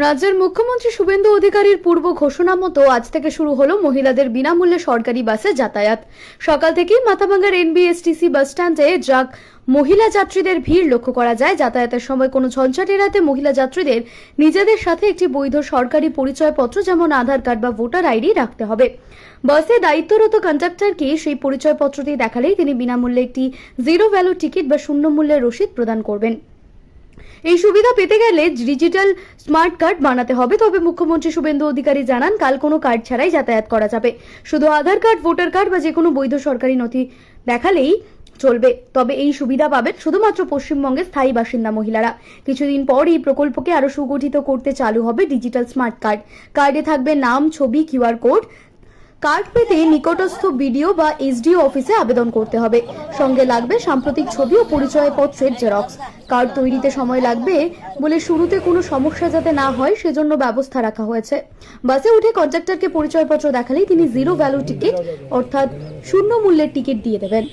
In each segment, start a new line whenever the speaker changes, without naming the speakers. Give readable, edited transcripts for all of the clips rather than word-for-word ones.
রাজ্যের মুখ্যমন্ত্রী শুভেন্দু অধিকারীর পূর্ব ঘোষণা মতো আজ থেকে শুরু হলো মহিলাদের বিনামূল্যে সরকারি বাসে যাতায়াত। সকাল থেকেই মাথাভাঙ্গার এনবিএসটিসি বাস স্ট্যান্ডে মহিলা যাত্রীদের ভিড় লক্ষ্য করা যায়। যাতায়াতের সময় কোনো ঝঞ্ঝাট এড়াতে মহিলা যাত্রীদের নিজেদের সাথে একটি বৈধ সরকারি পরিচয়পত্র যেমন আধার কার্ড বা ভোটার আইডি রাখতে হবে। বাসে দায়িত্বরত কন্ডাক্টরকে সেই পরিচয়পত্রটি দেখালেই তিনি বিনামূল্যে একটি জিরো ভ্যালু টিকিট বা শূন্য মূল্যের রসিদ প্রদান করবেন। এই সুবিধা পেতে গেলে ডিজিটাল স্মার্ট কার্ড বানাতে হবে। তবে মুখ্যমন্ত্রী শুভেন্দু অধিকারী জানান, কাল কোনো কার্ড ছাড়াই যাতায়াত করা যাবে। শুধু আধার কার্ড, ভোটার কার্ড বা যে কোনো বৈধ সরকারি নথি দেখালেই চলবে। তবে এই সুবিধা পাবেন শুধুমাত্র পশ্চিমবঙ্গের স্থায়ী বাসিন্দা মহিলারা। কিছুদিন পর এই প্রকল্পকে আরো সুগঠিত করতে চালু হবে ডিজিটাল স্মার্ট কার্ড। কার্ডে থাকবে নাম, ছবি, কিউআর কোড। কার্ড পেতে নিকটস্থ বিডিও বা এসডিও অফিসে আবেদন করতে হবে। সঙ্গে লাগবে সাম্প্রতিক ছবি ও পরিচয়পত্রের জেরক্স। কার্ড তৈরিতে সময় লাগবে বলে শুরুতে কোনো সমস্যা যাতে না হয় সেজন্য ব্যবস্থা রাখা হয়েছে। বাসে উঠে কন্ডাক্টরকে পরিচয়পত্র দেখালেই তিনি জিরো ভ্যালু টিকিট অর্থাৎ শূন্য মূল্যের টিকিট দিয়ে দেবেন।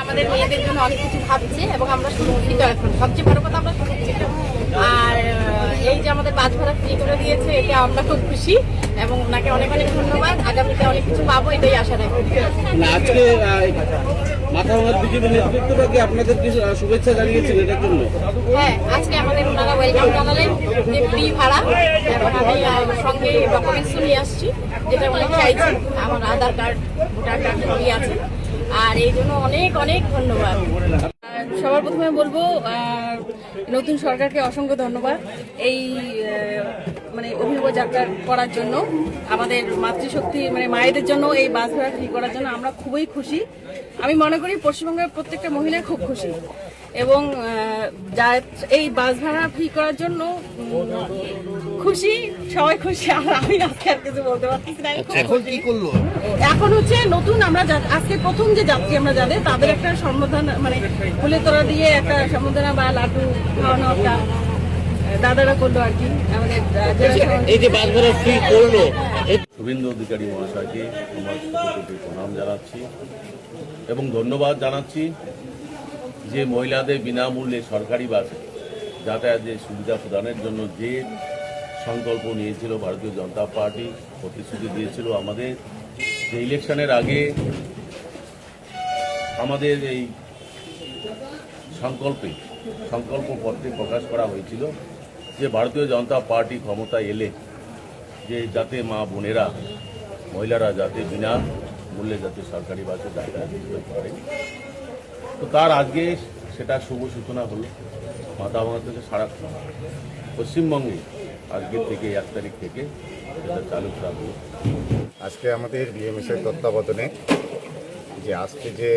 আমাদের মেয়েদের জন্য অনেক কিছু ভাবছে এবং আমরা সুরক্ষিত। এখন সবচেয়ে বড় কথা আমরা সুরক্ষিত। আর এই যে আমাদের বাস ভাড়া ফ্রি করে দিয়েছে, এতে আমরা খুব খুশি এবং ওনাকে অনেক অনেক ধন্যবাদ। আগামীতে অনেক কিছু পাবো, এটাই আশা রাখি।
আজকে মাথাভাঙ্গার বিজেপি নেতৃত্বটাকে আপনাদেরকে শুভেচ্ছা জানিয়েছেন এটার জন্য।
হ্যাঁ, আজকে আমাদের ওনারা ওয়েলকাম জানালেন যে ফ্রি ভাড়া, এবং আমি সঙ্গে ডকুমেন্টসও নিয়ে আসছি যেটা অনেক চাইছি। আমার আধার কার্ড, ভোটার কার্ড সবই আছে। আর এই জন্য অনেক অনেক ধন্যবাদ। সবার প্রথমে বলবো নতুন সরকারকে অসংখ্য ধন্যবাদ এই অভিনব যাত্রা করার জন্য। আমাদের মাতৃশক্তি মায়েদের জন্য এই বাস ভাড়া ফ্রি করার জন্য আমরা খুবই খুশি। আমি মনে করি পশ্চিমবঙ্গের প্রত্যেকটা মহিলা খুব খুশি এবং এই বাস ভাড়া ফ্রি করার জন্য খুশি, সবাই খুশি। আর আমি আজকে আর কিছু বলতে পারছি না।
এখন কি করলো?
এখন হচ্ছে নতুন আমরা আজকে প্রথম যে যাত্রী আমরা যাদের তাদের একটা সম্বোধনা ফুলের তোড়া দিয়ে একটা সম্বোধনা বা লাড্ডু খাওয়ানো একটা দাদারা করলো আর কি। আমাদের
এই যে বাস ভাড়া ফ্রি করলো, শুভেন্দু অধিকারী মহাশয়কে আমার কোটি প্রণাম জানাচ্ছি এবং ধন্যবাদ জানাচ্ছি যে মহিলাদের বিনামূল্যে সরকারি বাসে যাতায়াতের সুবিধা প্রদানের জন্য যে সংকল্প নিয়েছিল ভারতীয় জনতা পার্টি, প্রতিশ্রুতি দিয়েছিল আমাদের যে ইলেকশনের আগে আমাদের এই সংকল্পপত্রে প্রকাশ করা হয়েছিল যে ভারতীয় জনতা পার্টি ক্ষমতায় এলে যে যাতে মা বোনেরা, মহিলারা যাতে বিনা মূল্যে যাতে সরকারি বাসে যাতায়াত করতে পারে। তো তার আজকে সেটা শুভ সূচনা হলো। মাথাভাঙ্গা থেকে সারা পশ্চিমবঙ্গে আজকের থেকে 1 তারিখ থেকে সেটা চালু করা হলো।
আজকে আমাদের বিএমএসের তত্ত্বাবধানে যে আজকে যে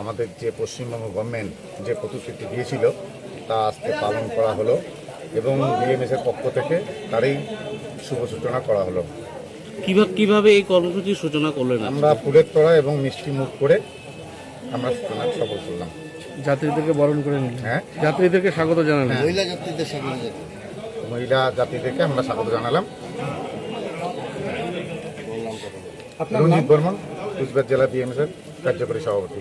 আমাদের যে পশ্চিমবঙ্গ গভর্নমেন্ট যে প্রতিশ্রুতি দিয়েছিল তা আজকে পালন করা হলো এবং বিএমএসের পক্ষ থেকে তারই শুভ সূচনা করা হলো।
কিভাবে এই কর্মসূচির সূচনা করলেন?
আমরা ফুলের তোড়া এবং মিষ্টি মুখ করে আমরা সূচনা সফল করলাম।
যাত্রীদেরকে বরণ করে নিলেন।
হ্যাঁ,
যাত্রীদেরকে স্বাগত জানালেন।
মহিলা যাত্রীদেরকে আমরা স্বাগত জানালাম। রঞ্জিত বর্মন, কুচবিহার জেলা বিএমএসের কার্যকরী সভাপতি।